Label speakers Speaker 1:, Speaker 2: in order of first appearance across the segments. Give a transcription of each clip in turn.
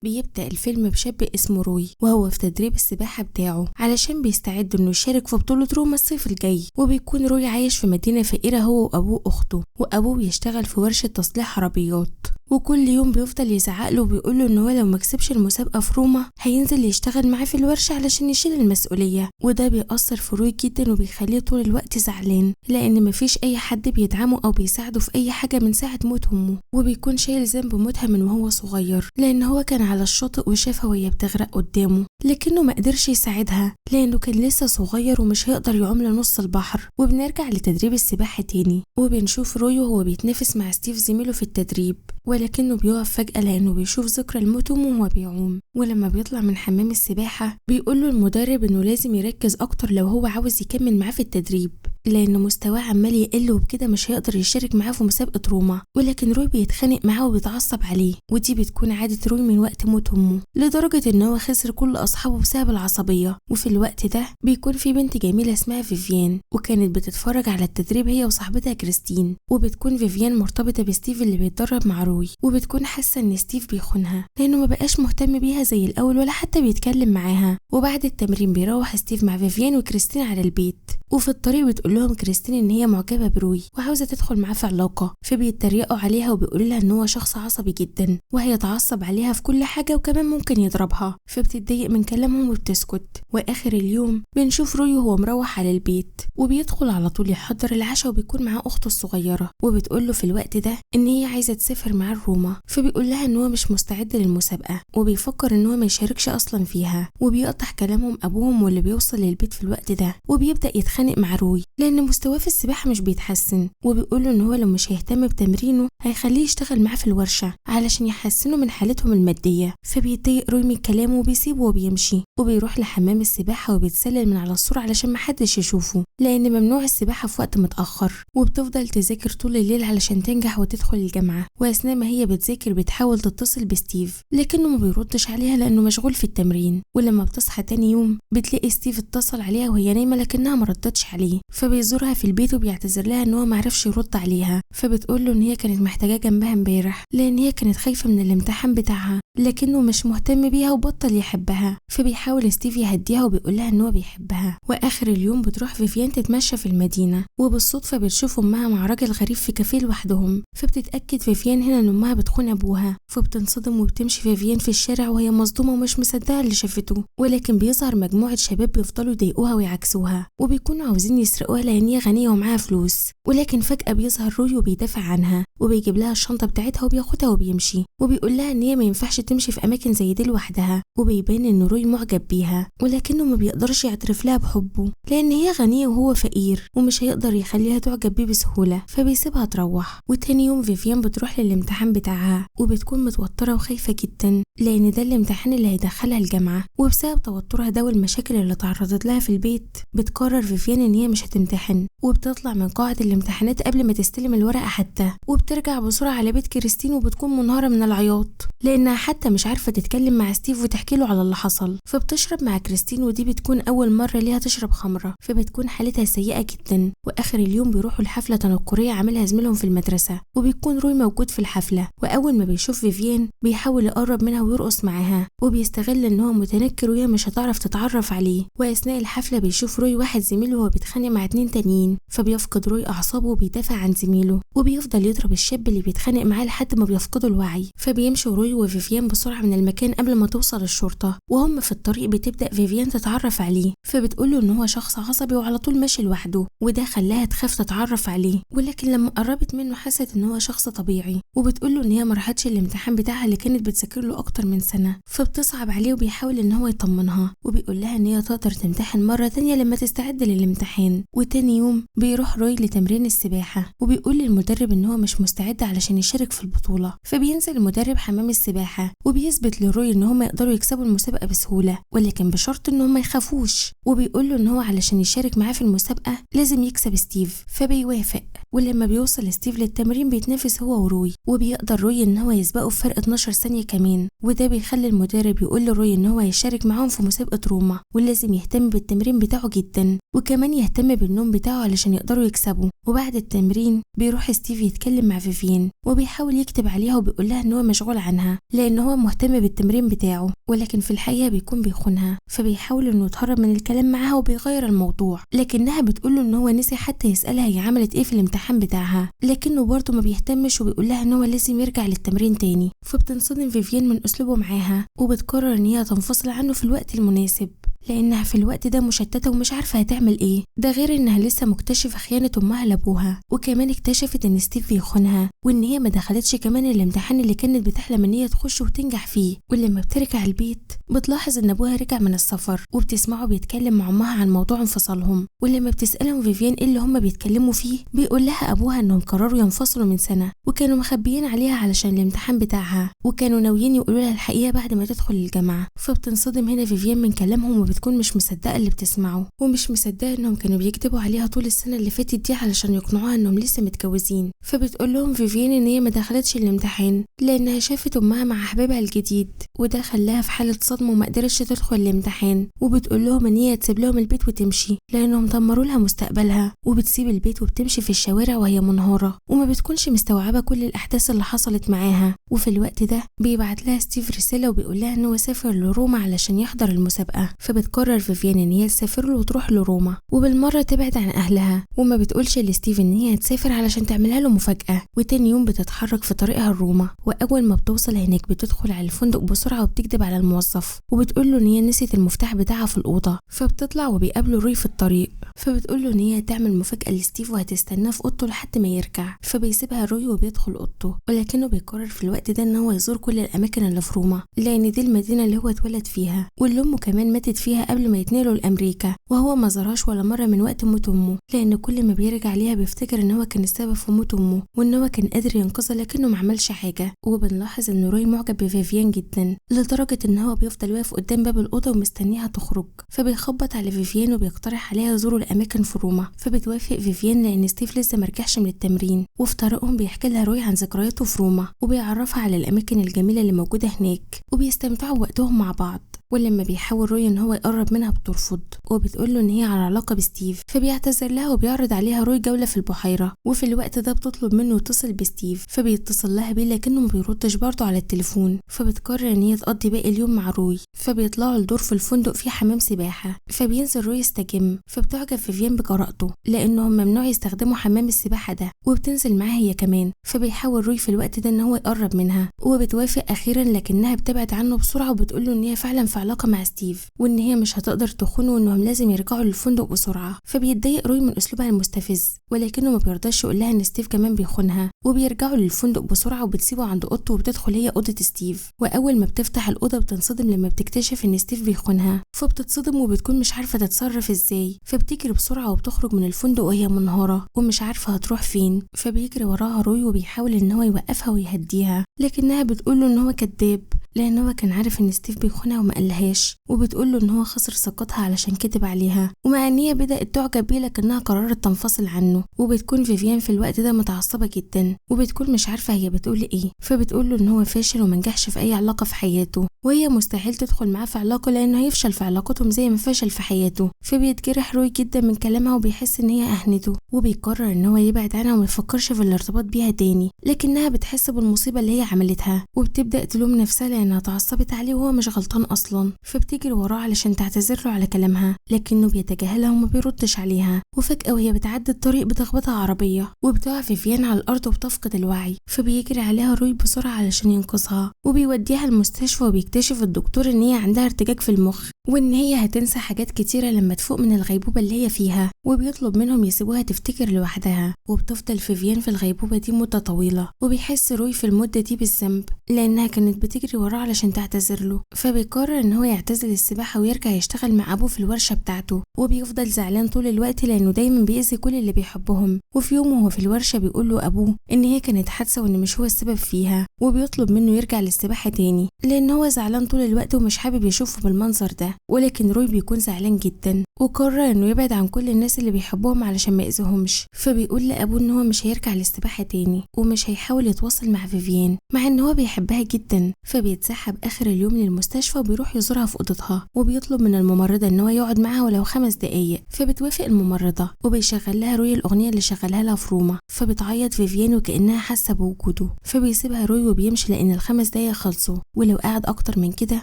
Speaker 1: بيبدأ الفيلم بشاب اسمه روي وهو في تدريب السباحة بتاعه علشان بيستعد انه يشارك في بطولة روما الصيف الجاي. وبيكون روي عايش في مدينة فقيرة هو وأبوه أخته، وأبوه بيشتغل في ورشة تصليح عربيات، وكل يوم بيفضل يزعقله وبيقوله ان هو لو مكسبش المسابقة في روما هينزل يشتغل معاه في الورشة علشان يشيل المسؤولية. وده بيأثر في روي جدا وبيخليه طول الوقت زعلان لان مفيش اي حد بيدعمه او بيساعده في اي حاجة من ساعة موت امه. وبيكون شايل ذنب موتها من وهو صغير لان هو كان على الشاطئ وشافها وهي بتغرق قدامه، لكنه ما قدرش يساعدها لانه كان لسه صغير ومش هيقدر يعوم لنص البحر. وبنرجع لتدريب السباحة تاني وبنشوف روي وهو بيتنافس مع ستيف زميله في التدريب، ولكنه بيقف فجأة لأنه بيشوف ذكرى الموت أمه وهو بيعوم. ولما بيطلع من حمام السباحة بيقوله المدرب إنه لازم يركز أكتر لو هو عاوز يكمل معاه في التدريب لأن مستواه عمال يقل وبكده مش هيقدر يشارك معاه في مسابقة روما. ولكن روي بيتخانق معاه وبيتعصب عليه، ودي بتكون عادة روي من وقت موت أمه، لدرجة إن هو خسر كل أصحابه بسبب العصبية. وفي الوقت ده بيكون في بنت جميلة اسمها فيفيان وكانت بتتفرج على التدريب هي وصاحبتها كريستين. وبتكون فيفيان مرتبطة بستيف اللي بيتدرب مع روي، وبتكون حاسة إن ستيف بيخونها لأنه ما بقاش مهتم بيها زي الأول ولا حتى بيتكلم معاها. وبعد التمرين بيروح ستيف مع فيفيان وكريستين على البيت، وفي الطريق بتقول لهم كريستين ان هي معجبه بروي وعاوزه تدخل معاه في علاقه، فبيتريقوا عليها وبيقولوا لها ان هو شخص عصبي جدا وهيتعصب عليها في كل حاجه وكمان ممكن يضربها، فبتتضايق من كلامهم وبتسكت. واخر اليوم بنشوف روي وهو مروح على البيت وبيدخل على طول يحضر العشاء وبيكون معاه اخته الصغيره، وبتقول له في الوقت ده ان هي عايزه تسافر معاه روما، فبيقول لها ان هو مش مستعد للمسابقه وبيفكر ان هو ما يشاركش اصلا فيها. وبيقطع كلامهم ابوهم واللي بيوصل للبيت في الوقت ده وبيبدا يتخانق مع روي لان مستواه في السباحه مش بيتحسن، وبيقوله ان هو لو مش هيهتم بتمرينه هيخليه يشتغل معاه في الورشه علشان يحسنوا من حالتهم الماديه. فبيتضايق روي من كلامه وبيسيبه وبيمشي وبيروح لحمام السباحه وبيتسلل من على السور علشان محدش يشوفه لان ممنوع السباحه في وقت متاخر. وبتفضل تذاكر طول الليل علشان تنجح وتدخل الجامعه، واثناء ما هي بتذاكر بتحاول تتصل بستيف لكنه ما بيردش عليها لانه مشغول في التمرين. ولما بتصحى تاني يوم بتلاقي ستيف اتصل عليها وهي نايمه لكنها ما ردتش عليه، فبيزورها في البيت وبيعتذر لها ان هو ما عرفش يرد عليها، فبتقول له ان هي كانت محتاجاه جنبها امبارح لان هي كانت خايفه من الامتحان بتاعها لكنه مش مهتم بيها وبطل يحبها. فبيحاول ستيف يهديها وبيقول لها ان هو بيحبها. واخر اليوم بتروح فيفيان تتمشى في المدينه وبالصدفه بتشوف امها مع راجل غريب في كافيه لوحدهم، فبتتاكد فيفيان هنا ان امها بتخون ابوها، فبتنصدم وبتمشي فيفيان في الشارع وهي مصدومه ومش مصدقه اللي شافته. ولكن بيظهر مجموعه شباب بيفضلوا يضايقوها ويعكسوها وبيكونوا عاوزين يسرقوها لان هي غنيه ومعاها فلوس. ولكن فجاه بيظهر روي وبيدافع عنها وبيجيب لها الشنطه بتاعتها وبياخدها وبيمشي، وبيقول لها ان هي ما ينفعش تمشي في اماكن زي دي لوحدها، وبيبان ان روي معجب بيها ولكنه ما بيقدرش يعترف لها بحبه لان هي غنيه وهو فقير ومش هيقدر يخليها تعجب بيه بسهوله، فبيسيبها تروح. وتاني يوم فيفيان بتروح للامتحان بتاعها وبتكون متوتره وخايفه جدا لان ده الامتحان اللي هيدخلها الجامعه، وبسبب توترها ده والمشاكل اللي تعرضت لها في البيت بتقرر فيفيان ان هي مش هتمتحن، وبتطلع من قاعه الامتحانات قبل ما تستلم الورقه حتى، وبترجع بسرعه على بيت كريستين وبتكون منهاره من العياط لانها حتى مش عارفه تتكلم مع ستيف وتحكي له على اللي حصل. فبتشرب مع كريستين ودي بتكون اول مره ليها تشرب خمره، فبتكون حالتها سيئه جدا. واخر اليوم بيروحوا لحفله تنكريه عاملها زميلهم في المدرسه، وبيكون روي موجود في الحفله، واول ما بيشوف فيفيان بيحاول يقرب منها ويرقص معاها وبيستغل ان هو متنكر وهي مش هتعرف تتعرف عليه. واثناء الحفله بيشوف روي واحد زميله وهو بيتخانق مع 2 تانيين، فبيفقد روي اعصابه وبيدافع عن زميله وبيفضل يضرب الشاب اللي بيتخانق معاه لحد ما بيفقدوا الوعي. فبيمشي روي وفيفيان بسرعه من المكان قبل ما توصل الشرطه، وهم في الطريق بتبدا فيفيان تتعرف عليه، فبتقوله ان هو شخص عصبي وعلى طول ماشي لوحده وده خلاها تخاف تتعرف عليه. ولكن لما قربت منه حست ان هو شخص طبيعي، وبتقوله ان هي ما راحتش الامتحان بتاعها اللي كانت بتذاكر له اكتر من سنه، فبتصعب عليه وبيحاول ان هو يطمنها وبيقول لها ان هي تقدر تمتحن مره تانية لما تستعد للامتحان. وتاني يوم بيروح روي لتمرين السباحه وبيقول للمدرب ان هو مش مستعد علشان يشارك في البطوله، فبينزل المدرب حمام السباحه وبيثبت لروي ان هم يقدروا يكسبوا المسابقه بسهوله ولكن بشرط ان هم ما يخافوش، وبيقول له ان هو علشان يشارك معاه في المسابقه لازم يكسب ستيف، فبيوافق. ولما بيوصل ستيف للتمرين بيتنافس هو وروي وبيقدر روي ان هو يسبقه في فرق 12 ثانيه كمان، وده بيخلي المدرب يقول لروي ان هو هيشارك معاهم في مسابقه روما ولازم يهتم بالتمرين بتاعه جدا وكمان يهتم بانه النوم بتاعه علشان يقدروا يكسبوا. وبعد التمرين بيروح ستيف يتكلم مع فيفيان وبيحاول يكتب عليها وبيقول لها ان هو مشغول عنها لان هو مهتم بالتمرين بتاعه، ولكن في الحقيقه بيكون بيخونها. فبيحاول انه يتهرب من الكلام معاها وبيغير الموضوع، لكنها بتقوله ان هو نسي حتى يسالها هي عملت ايه في الامتحان بتاعها، لكنه برضه ما بيهتمش وبيقول لها ان هو لازم يرجع للتمرين تاني. فبتنصدم فيفيان من اسلوبه معاها وبتقرر ان هي تنفصل عنه في الوقت المناسب لانها في الوقت ده مشتته ومش عارفه هتعمل ايه. ده غير انها لسه مكتشفه خيانه امها لابوها، وكمان اكتشفت ان ستيف بيخونها وان هي ما دخلتش كمان الامتحان اللي كانت بتحلم ان هي تخش وتنجح فيه. ولما بترجع البيت بتلاحظ ان ابوها رجع من السفر وبتسمعه بيتكلم مع امها عن موضوع انفصالهم. ولما بتسالهم فيفيان ايه اللي هم بيتكلموا فيه بيقول لها ابوها انهم قرروا ينفصلوا من سنه وكانوا مخبيين عليها علشان الامتحان بتاعها، وكانوا ناويين يقولوا لها الحقيقه بعد ما تدخل الجامعه. فبتنصدم هنا فيفيان من كلامهم وبتكون مش مصدقه اللي بتسمعه ومش مصدقه انهم كانوا بيكتبوا عليها طول السنه اللي فاتت دي علشان يقنعوها انهم لسه متجوزين. فبتقول لهم فيفيان ان هي ما دخلتش الامتحان لانها شافت امها مع حبيبها الجديد وده خلاها في حاله صدمه وما قدرتش تدخل الامتحان. وبتقول لهم ان هي تسيب لهم البيت وتمشي لانهم دمروا لها مستقبلها. وبتسيب البيت وبتمشي في الشوارع وهي منهاره وما بتكونش مستوعبه كل الاحداث اللي حصلت معاها. وفي الوقت ده بيبعت لها ستيف رساله وبيقول لها ان هو سافر لروما علشان يحضر المسابقه. فبتقرر فيفيان ان هي تسافر له وتروح لروما وبالمره تبعد عن اهلها وما بتقولش لستيف ان هي هتسافر علشان تعملها له مفاجاه. وتاني يوم بتتحرك في طريقها لروما، واول ما بتوصل هناك بتدخل على الفندق بسرعه وبتكذب على الموظف وبتقول له ان هي نسيت المفتاح بتاعها في الاوضه. فبتطلع وبيقابلوا روي في الطريق، فبتقول له ان هي هتعمل مفاجاه لستيف وهتستناه في اوضته لحد ما يرجع. فبيسيبها روي وبيدخل اوضته، ولكنه بيقرر في الوقت ده ان هو يزور كل الاماكن اللي في روما لان دي المدينه اللي هو اتولد فيها واللي امه كمان ماتت فيها قبل ما يتنقلوا لامريكا، وهو ما زارهاش ولا مره من وقت موت امه لان كل ما بيرجع ليها بيفتكر ان هو كان السبب في موت امه وان هو كان قادر ينقذها لكنه ما عملش حاجه. وبنلاحظ ان روي معجب بفيفيان جدا لدرجه ان هو بيفضل واقف قدام باب الاوضه ومستنيها تخرج. فبيخبط على فيفيان وبيقترح عليها يزوروا الاماكن في روما. فبتوافق فيفيان لان ستيف لسه مرجعش من التمرين، وفي طريقهم بيحكي لها روي عن ذكرياته في روما وبيعرفها على الاماكن الجميله اللي موجوده هناك وبيستمتعوا وقتهم مع بعض. ولما بيحاول روي ان هو يقرب منها بترفض وبتقول له ان هي على علاقه بستيف. فبيعتذر لها وبيعرض عليها روي جوله في البحيره، وفي الوقت ده بتطلب منه يتصل بستيف. فبيتصل لها بيه لكنه ما بيردش برضه على التليفون. فبتقرر ان هي تقضي باقي اليوم مع روي. فبيطلعوا لدور في الفندق فيه حمام سباحه، فبينزل روي يستجم. فبتعجب فيفيان بجرأته لانهم ممنوع يستخدموا حمام السباحه ده وبتنزل معاه هي كمان. فبيحاول روي في الوقت ده ان هو يقرب منها وبتوافق اخيرا، لكنها بتبعد عنه بسرعه وبتقول له ان هي فعلا في علاقه مع ستيف وان هي مش هتقدر تخونه وانهم لازم يرجعوا للفندق بسرعه. فبيتضايق روي من اسلوبها المستفز ولكنه ما بيرضاش يقول لها ان ستيف كمان بيخونها. وبيرجعوا للفندق بسرعه وبتسيبه عند اوضته وبتدخل هي اوضه ستيف. واول ما بتفتح الاوضه بتنصدم لما بتكتشف ان ستيف بيخونها. فبتتصدم وبتكون مش عارفه تتصرف ازاي. فبتجري بسرعه وبتخرج من الفندق وهي منهاره ومش عارفه هتروح فين. فبيجري وراها روي وبيحاول ان هو يوقفها ويهديها، لكنها بتقول له ان هو كذاب لان هو كان عارف ان ستيف بيخونها وما قالهاش. وبتقول له ان هو خسر ثقتها علشان كذب عليها، ومع ان هي بدات تعجب بيه لكنها قررت تنفصل عنه. وبتكون فيفيان في الوقت ده متعصبه جدا وبتكون مش عارفه هي بتقول ايه. فبتقول له ان هو فاشل ومنجحش في اي علاقه في حياته وهي مستحيل تدخل معاه في علاقه لانه هيفشل في علاقتهم زي ما فشل في حياته. فبيتجرح روي جدا من كلامها وبيحس ان هي اهنته وبيقرر ان هو يبعد عنها وما يفكرش في الارتباط بيها تاني. لكنها بتحس بالمصيبه اللي هي عملتها وبتبدا تلوم نفسها لانها اتعصبت عليه وهو مش غلطان اصلا. فبتجري وراه علشان تعتذر له على كلامها لكنه بيتجاهلها وما بيردش عليها. وفجاه وهي بتعدي الطريق بتخبطها عربيه وبتقع فيفيان على الارض وبتفقد الوعي. فبيجري عليها روي بسرعه علشان ينقذها وبيوديها المستشفى. وبيكتشف الدكتور ان هي عندها ارتجاج في المخ وان هي هتنسى حاجات كتيره لما تفوق من الغيبوبه اللي هي فيها، وبيطلب منهم يسيبوها تفتكر لوحدها. وبتفضل فيفيان في الغيبوبه دي مده طويله وبيحس روي في المده دي بالذنب لانها كانت بتجري وراه علشان تعتذر له. فبيقرر ان هو يعتزل السباحه ويرجع يشتغل مع ابوه في الورشه بتاعته. وبيفضل زعلان طول الوقت لانه دايما بيأذي كل اللي بيحبهم. وفي يوم وهو في الورشه بيقول له ابوه ان هي كانت حادثه وان مش هو السبب فيها، وبيطلب منه يرجع للسباحه تاني لان هو زعلان طول الوقت ومش حابب يشوفه بالمنظر ده. ولكن روي بيكون زعلان جدا وقرر انه يبعد عن كل الناس اللي بيحبهم علشان ما يأذيهمش. فبيقول لأبوه ان هو مش هيرجع للسباحة تاني ومش هيحاول يتواصل مع فيفيان مع ان هو بيحبها جدا. فبيتسحب اخر اليوم للمستشفى وبيروح يزورها في اوضتها وبيطلب من الممرضة ان هو يقعد معاها ولو 5 دقايق. فبتوافق الممرضة وبيشغل لها روي الأغنية اللي شغلها لها في روما. فبتعيط فيفيان وكأنها حاسة بوجوده. فبيسيبها روي وبيمشي لأن ال5 دقايق خلصوا ولو قعد أكتر من كده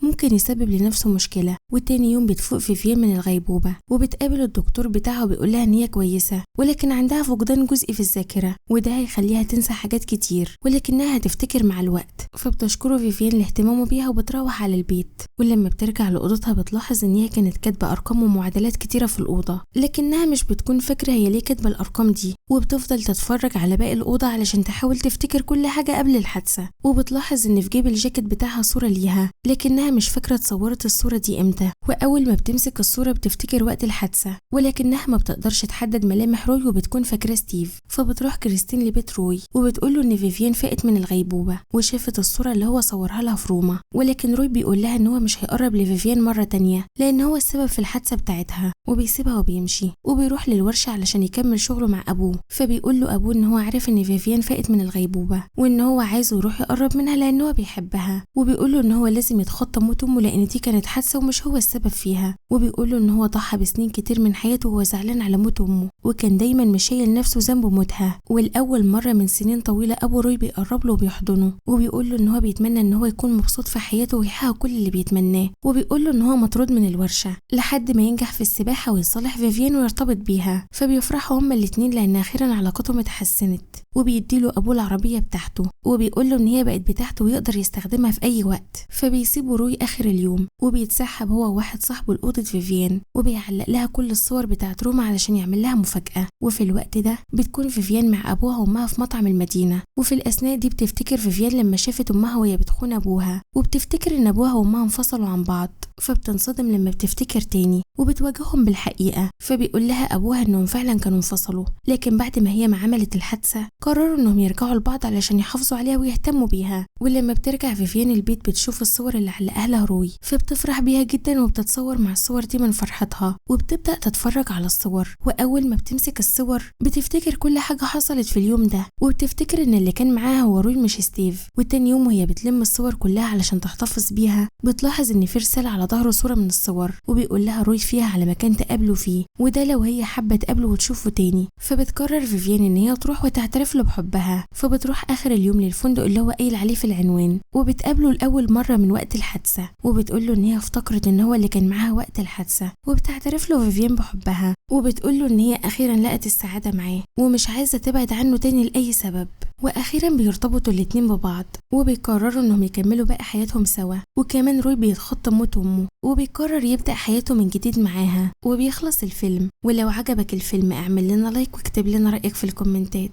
Speaker 1: ممكن يسبب لنفسه مشكلة. وتاني يوم بتفوق فيفيان من الغيبوبة وبتقابل الدكتور بتاعها وبيقول لها ان هي كويسة ولكن عندها فقدان جزئي في الذاكرة وده هيخليها تنسى حاجات كتير ولكنها هتفتكر مع الوقت. فبتشكره فيفيان لاهتمامه بيها وبتروح على البيت. ولما بترجع لأوضتها بتلاحظ ان هي كانت كاتبة أرقام ومعادلات كتيرة في الأوضة لكنها مش بتكون فاكرة هي ليه كاتبة الأرقام دي. وبتفضل تتفرج على باقي الأوضة علشان تحاول تفتكر كل حاجة قبل الحادثة. وبتلاحظ ان في جيب الجاكيت بتاعها صورة ليها لكنها مش فاكرة اتصورت الصورة دي امتى. وأول ما بتمسك الصورة بتفتكر وقت الحادثة ولكنها ما بتقدرش تحدد ملامح روي وبتكون فاكرة ستيف. فبتروح كريستين لبيت روي وبتقوله ان فيفيان فاقت من الغيبوبة وشافت الصورة اللي هو صورها لها في روما ولكن روي بيقول لها ان هو مش هيقرب لفيفيان مرة تانية لان هو السبب في الحادثة بتاعتها. وبيسيبها وبيمشي وبيروح للورشة علشان يكمل شغله مع ابوه. فبيقول له ابوه ان هو عارف ان فيفيان فاقت من الغيبوبة وان هو عايزه يروح يقرب منها لان هو بيحبها. وبيقول له ان هو لازم يتخطى موت امه لان دي كانت حادثة ومش هو السبب فيها. وبيقول له ان هو ضحى بسنين كتير من حياته وهو زعلان على موت امه وكان دايما مش شايل نفسه ذنب موتها. والاول مرة من سنين طويلة ابو روي بيقرب له وبيحضنه وبيقول له ان هو بيتمنى ان هو يكون مبسوط في حياته ويحقق كل اللي بيتمناه. وبيقول له ان هو مطرود من الورشة لحد ما ينجح في السباحة ويصالح فيفيان ويرتبط بيها. فبيفرحوا هما الاتنين لان اخيرا علاقتهم اتحسنت. وبيديله ابوه العربية بتاعته وبيقول له ان هي بقت بتاعته ويقدر يستخدمها في اي وقت. فبيسيبوا روي اخر اليوم وبيتسحب هو وواحد صاحبه لأوضة فيفيان وبيعلق لها كل الصور بتاعت روما علشان يعمل لها مفاجأة. وفي الوقت ده بتكون فيفيان مع ابوها وامها في مطعم المدينة. وفي الاثناء دي بتفتكر فيفيان لما شافت امها وهي بتخون ابوها وبتفتكر ان ابوها وامها انفصلوا عن بعض. فبتنصدم لما بتفتكر تاني وبتواجههم بالحقيقة. فبيقول لها ابوها انهم فعلا كانوا انفصلوا لكن بعد ما هي ما عملت الحادثة قرروا انهم يرجعوا لبعض علشان يحافظوا عليها ويهتموا بيها. ولما بترجع فيفيان البيت بتشوف الصور اللي علقها لها روي فبتفرح بيها جدا وبتتصور مع الصور دي من فرحتها وبتبدأ تتفرج على الصور. واول ما بتمسك الصور بتفتكر كل حاجة حصلت في اليوم ده وبتفتكر ان اللي كان معاها هو روي مش ستيف. وتاني يوم وهي بتلم الصور كلها علشان تحتفظ بيها بتلاحظ ان في رسالة على ظهره صورة من الصور وبيقول لها روي فيها على مكان تقابله فيه وده لو هي حابة تقابله وتشوفه تاني. فبتقرر فيفيان ان هي تروح وتعترف له بحبها. فبتروح اخر اليوم للفندق اللي هو قايل عليه في العنوان وبتقابله لأول مرة من وقت الحادثة وبتقول له ان هي افتكرت ان هو اللي كان معاها وقت الحادثة. وبتعترف له فيفيان بحبها وبتقول له ان هي اخيرا لقت السعادة معاه ومش عايزة تبعد عنه تاني لأي سبب. واخيرا بيرتبطوا الاتنين ببعض وبيقرروا انهم يكملوا باقي حياتهم سوا. وكمان روي بيتخطى موت امه وبيقرر يبدأ حياته من جديد معاها. وبيخلص الفيلم. ولو عجبك الفيلم اعمل لنا لايك واكتب لنا رأيك في الكومنتات.